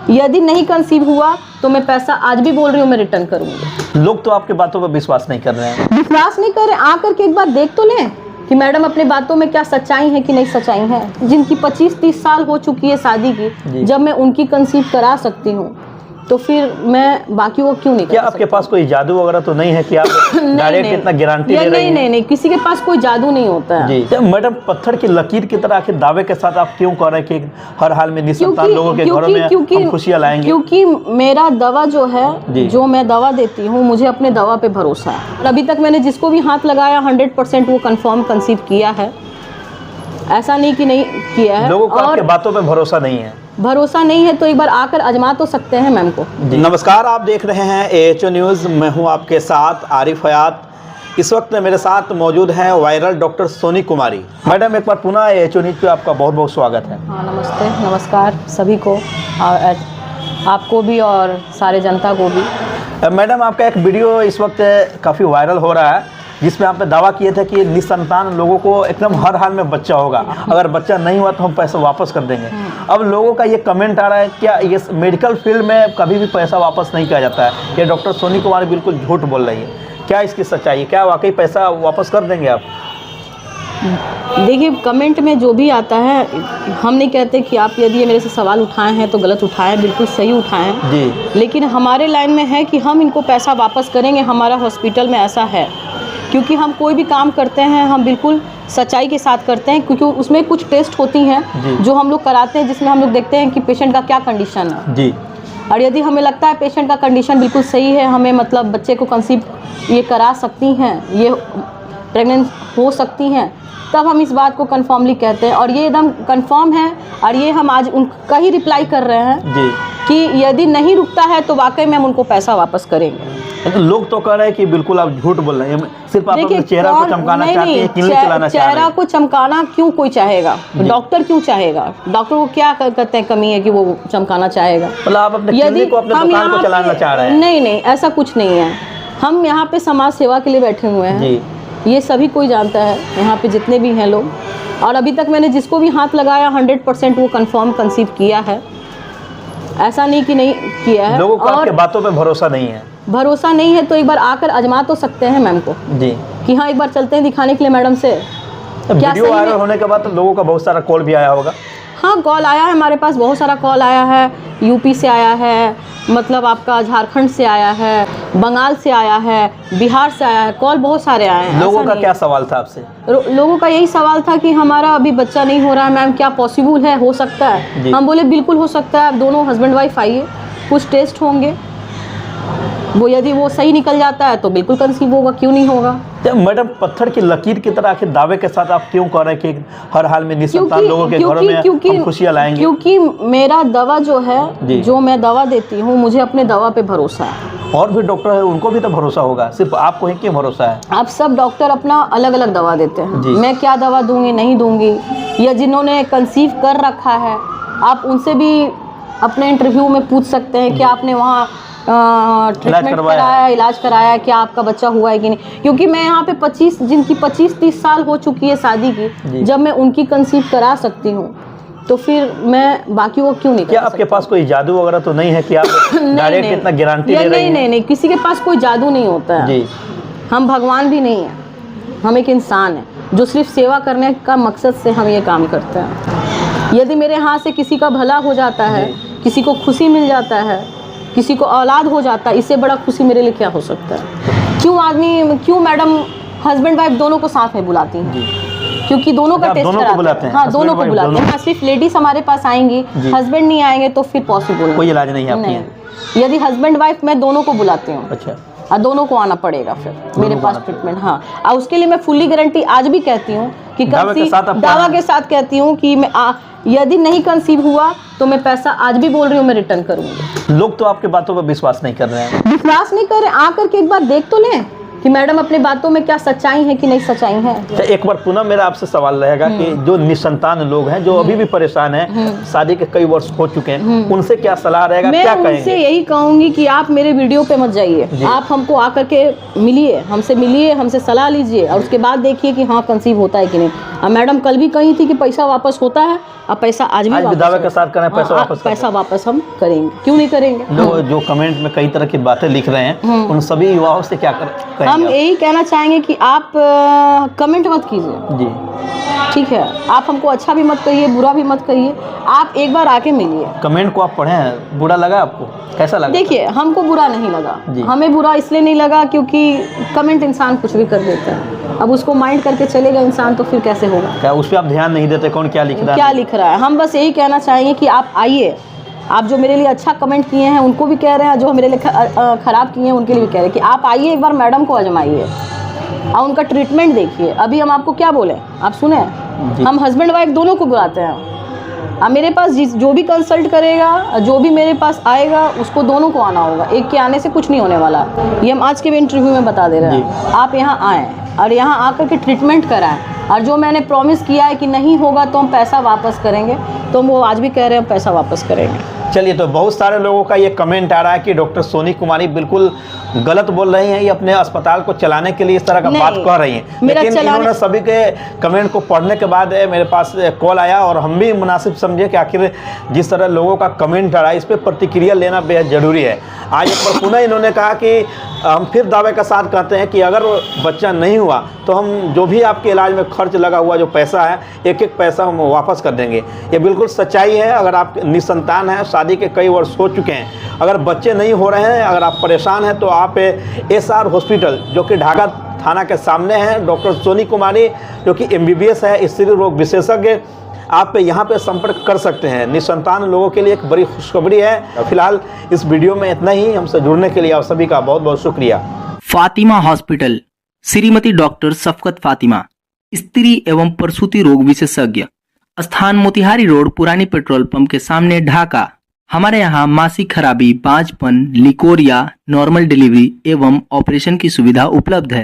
यदि नहीं कंसीव हुआ तो मैं पैसा आज भी बोल रही हूँ मैं रिटर्न करूंगी। लोग तो आपके बातों पर विश्वास नहीं कर रहे हैं। विश्वास नहीं कर रहे, आकर के एक बार देख तो लें कि मैडम अपने बातों में क्या सच्चाई है कि नहीं सच्चाई है। जिनकी 25-30 साल हो चुकी है शादी की, जब मैं उनकी कंसीव करा सकती हूँ तो फिर मैं बाकी वो क्यों नहीं? क्या आपके पास कोई जादू वगैरह तो नहीं है कि आप डायरेक्ट इतना गारंटी दे रही हैं? नहीं, किसी के पास कोई जादू नहीं होता है जी। मैडम, पत्थर की लकीर की तरह आखिर दावे के साथ आप क्यों कह रहे हैं कि हर हाल में निसंतान लोगों के घरों में हम खुशियां लाएंगे? क्योंकि मेरा दवा जो है, जो मैं दवा देती हूँ, मुझे अपने दवा पे भरोसा है। और अभी तक मैंने जिसको भी हाथ लगाया 100% वो कंफर्म कंसीव किया है, ऐसा नहीं कि नहीं किया है। लोगों को आपके बातों पे भरोसा नहीं है। भरोसा नहीं है तो एक बार आकर आजमा तो सकते हैं मैम को। नमस्कार, आप देख रहे हैं AHO न्यूज़। मैं हूं आपके साथ आरिफ हयात। इस वक्त मेरे साथ मौजूद हैं viral doctor Soni Kumari. Madam, एक बार पुनः AHO न्यूज़ पे आपका बहुत बहुत स्वागत है। हाँ, नमस्ते, नमस्कार सभी को, और आपको भी और सारे जनता को भी। मैडम, आपका एक वीडियो इस वक्त काफ़ी वायरल हो रहा है जिसमें आपने दावा किए थे कि निसंतान लोगों को एकदम हर हाल में बच्चा होगा, अगर बच्चा नहीं हुआ तो हम पैसा वापस कर देंगे। अब लोगों का ये कमेंट आ रहा है, क्या ये मेडिकल फील्ड में कभी भी पैसा वापस नहीं किया जाता है? ये डॉक्टर सोनी कुमारी बिल्कुल झूठ बोल रही है। क्या इसकी सच्चाई है? क्या वाकई पैसा वापस कर देंगे आप? देखिए, कमेंट में जो भी आता है, हम नहीं कहते कि आप यदि ये मेरे से सवाल उठाए हैं तो गलत उठाएं, बिल्कुल सही उठाएं जी। लेकिन हमारे लाइन में है कि हम इनको पैसा वापस करेंगे। हमारा हॉस्पिटल में ऐसा है, क्योंकि हम कोई भी काम करते हैं हम बिल्कुल सच्चाई के साथ करते हैं, क्योंकि उसमें कुछ टेस्ट होती हैं जो हम लोग कराते हैं, जिसमें हम लोग देखते हैं कि पेशेंट का क्या कंडीशन है जी। और यदि हमें लगता है पेशेंट का कंडीशन बिल्कुल सही है, हमें मतलब बच्चे को कंसीव ये करा सकती हैं, ये प्रेग्नेंट हो सकती हैं, तब हम इस बात को कंफर्मली कहते हैं। और ये एकदम कंफर्म है, और ये हम आज उनका ही रिप्लाई कर रहे हैं जी कि यदि नहीं रुकता है तो वाकई में हम उनको पैसा वापस करेंगे। तो लोग तो कह रहे हैं कि बिल्कुल आप झूठ बोल रहे हैं, सिर्फ आप अपने चेहरा को चमकाना चाहते हैं, क्लिनिक चलाना चाह रहे हैं। चेहरा को चमकाना क्यों कोई चाहेगा? डॉक्टर क्यों चाहेगा? डॉक्टर को क्या कहते हैं कमी है कि वो चमकाना चाहेगा? मतलब आप अपने क्लिनिक को, अपने दुकान को चलाना चाह रहे हैं? नहीं, ऐसा कुछ नहीं है। हम यहाँ पे समाज सेवा के लिए बैठे हुए हैं जी। ये सभी कोई जानता है, यहाँ पे जितने भी हैं लोग। और अभी तक मैंने जिसको भी हाथ लगाया 100% वो कंफर्म कंसीव किया है, ऐसा नहीं कि नहीं किया है। लोगों को आपके बातों पे भरोसा नहीं है। भरोसा नहीं है तो एक बार आकर आजमा तो सकते हैं मैम को जी, कि हाँ एक बार चलते हैं दिखाने के लिए मैडम से। वीडियो वायरल होने के बाद तो लोगों का बहुत सारा कॉल भी आया होगा। हाँ, कॉल आया है, हमारे पास बहुत सारा कॉल आया है। यूपी से आया है, मतलब आपका झारखंड से आया है, बंगाल से आया है, बिहार से आया है, कॉल बहुत सारे आए हैं। लोगों का क्या सवाल था आपसे? लोगों का यही सवाल था कि हमारा अभी बच्चा नहीं हो रहा है मैम, क्या पॉसिबल है, हो सकता है? हम बोले बिल्कुल हो सकता है, आप दोनों हस्बैंड वाइफ आइए, कुछ टेस्ट होंगे, वो यदि वो सही निकल जाता है तो बिल्कुल कंसीव होगा, क्यों नहीं होगा। मैडम, पत्थर की लकीर की तरह आखिर दावे के साथ आप क्यों कह रहे हैं कि हर हाल में निसंतान लोगों के घरों में हम खुशियां लाएंगे? क्योंकि मेरा दवा जो है, जो मैं दवा देती हूँ, मुझे अपने दवा पे भरोसा है। और भी डॉक्टर है, उनको भी तो भरोसा होगा, सिर्फ आपको ही क्यों भरोसा है? आप सब डॉक्टर अपना अलग अलग दवा देते हैं, मैं क्या दवा दूंगी नहीं दूंगी, या जिन्होंने कंसीव कर रखा है आप उनसे भी अपने इंटरव्यू में पूछ सकते हैं कि आपने वहाँ ट्रीटमेंट कराया, इलाज कराया, क्या आपका बच्चा हुआ है कि नहीं। क्योंकि मैं यहाँ पे जिनकी 25-30 साल हो चुकी है शादी की, जब मैं उनकी कंसीव करा सकती हूँ तो फिर मैं बाकी वो क्यों नहीं? क्या आपके पास कोई जादू वगैरह तो नहीं है कि आप डायरेक्ट इतना गारंटी दे रही हैं? नहीं, किसी के पास कोई जादू नहीं होता है जी। हम भगवान भी नहीं है, हम एक इंसान है जो सिर्फ सेवा करने का मकसद से हम ये काम करते हैं। यदि मेरे हाथ से किसी का भला हो जाता है, किसी को खुशी मिल जाता है, किसी को औलाद हो जाता है, इससे बड़ा खुशी मेरे लिए क्या हो सकता है? क्यों मैडम हस्बैंड वाइफ दोनों को साथ में बुलाती हैं? क्योंकि दोनों का टेस्ट कराते हैं। हाँ, दोनों को बुलाते हैं। सिर्फ लेडीज हमारे पास आएंगी, हस्बैंड नहीं आएंगे तो फिर पॉसिबल कोई इलाज नहीं है। यदि हस्बैंड वाइफ मैं दोनों को बुलाती हूँ, अच्छा, और दोनों को आना पड़ेगा फिर मेरे पास ट्रीटमेंट। हाँ, और उसके लिए मैं फुल्ली गारंटी आज भी कहती हूँ कि दावा के साथ कहती हूँ कि मैं यदि नहीं कंसीव हुआ तो मैं पैसा आज भी बोल रही हूँ मैं रिटर्न करूंगी। लोग तो आपके बातों पर विश्वास नहीं कर रहे हैं। विश्वास नहीं कर रहे, आकर के एक बार देख तो लें कि मैडम अपने बातों में क्या सच्चाई है कि नहीं सच्चाई है। तो एक बार पुनः मेरा आपसे सवाल रहेगा कि जो निसंतान लोग हैं, जो अभी भी परेशान हैं, शादी के कई वर्ष हो चुके हैं, उनसे क्या सलाह रहेगा, क्या मैं कहेंगे? उनसे यही कहूंगी कि आप मेरे वीडियो पे मत जाइए, आप हमको आकर के मिलिए, हमसे सलाह लीजिए और उसके बाद देखिए कि हाँ कंसीव होता है कि नहीं। अब मैडम कल भी कही थी कि पैसा वापस होता है, अब पैसा आज भी दावे के साथ करें पैसा वापस हम करेंगे, क्यों नहीं करेंगे। लोग जो कमेंट में कई तरह की बातें लिख रहे हैं, उन सभी युवाओं से क्या कहेंगे? हम यही कहना चाहेंगे कि आप कमेंट मत कीजिए जी, ठीक है, आप हमको अच्छा भी मत कहिए, बुरा भी मत कहिए, आप एक बार आके मिलिए। कमेंट को आप पढ़े, बुरा लगा आपको, कैसा लगा? देखिए हमको बुरा नहीं लगा, हमें बुरा इसलिए नहीं लगा क्योंकि कमेंट इंसान कुछ भी कर देता है, अब उसको माइंड करके चलेगा इंसान तो फिर कैसे होगा। क्या उस पर आप ध्यान नहीं देते कौन क्या लिख रहा है? हम बस यही कहना चाहेंगे कि आप आइए, आप जो मेरे लिए अच्छा कमेंट किए हैं उनको भी कह रहे हैं, जो मेरे लिए ख़राब किए हैं उनके लिए भी कह रहे हैं कि आप आइए, एक बार मैडम को आजमाइए और उनका ट्रीटमेंट देखिए। अभी हम आपको क्या बोले, आप सुने, हम हस्बैंड वाइफ दोनों को बुलाते हैं। अब मेरे पास जो भी कंसल्ट करेगा, जो भी मेरे पास आएगा, उसको दोनों को आना होगा, एक के आने से कुछ नहीं होने वाला। ये हम आज के भी इंटरव्यू में बता दे रहे हैं। आप यहाँ आएँ और यहाँ आकर के ट्रीटमेंट कराएं, और जो मैंने प्रॉमिस किया है कि नहीं होगा तो हम पैसा वापस करेंगे, तो हम वो आज भी कह रहे हैं पैसा वापस करेंगे। चलिए, तो बहुत सारे लोगों का ये कमेंट आ रहा है कि डॉक्टर सोनी कुमारी बिल्कुल गलत बोल रही हैं, ये अपने अस्पताल को चलाने के लिए इस तरह का बात कह रही हैं। लेकिन इन्होंने सभी के कमेंट को पढ़ने के बाद मेरे पास कॉल आया और हम भी मुनासिब समझे कि आखिर जिस तरह लोगों का कमेंट आ रहा है इस पर प्रतिक्रिया लेना बेहद ज़रूरी है। आज एक बार पुनः इन्होंने कहा कि हम फिर दावे के साथ कहते हैं कि अगर बच्चा नहीं हुआ तो हम जो भी आपके इलाज में खर्च लगा हुआ जो पैसा है, एक एक पैसा हम वापस कर देंगे। ये बिल्कुल सच्चाई है। अगर आप निसंतान हैं, शादी के कई वर्ष हो चुके हैं, अगर बच्चे नहीं हो रहे हैं, अगर आप परेशान हैं, तो आप SR हॉस्पिटल जो कि ढाका थाना के सामने है, डॉक्टर सोनी कुमारी जो कि MBBS है, स्त्री रोग विशेषज्ञ, आप यहाँ पे संपर्क कर सकते हैं। निसंतान लोगों के लिए एक बड़ी खुशखबरी है। फिलहाल इस वीडियो में इतना ही। हमसे जुड़ने के लिए आप सभी का बहुत बहुत शुक्रिया। फातिमा हॉस्पिटल, श्रीमती डॉक्टर शफकत फातिमा, स्त्री एवं प्रसूति रोग विशेषज्ञ, स्थान मोतिहारी रोड, पुरानी पेट्रोल पंप के सामने, ढाका। हमारे यहाँ मासिक खराबी, बांझपन, लिकोरिया, नॉर्मल डिलीवरी एवं ऑपरेशन की सुविधा उपलब्ध है।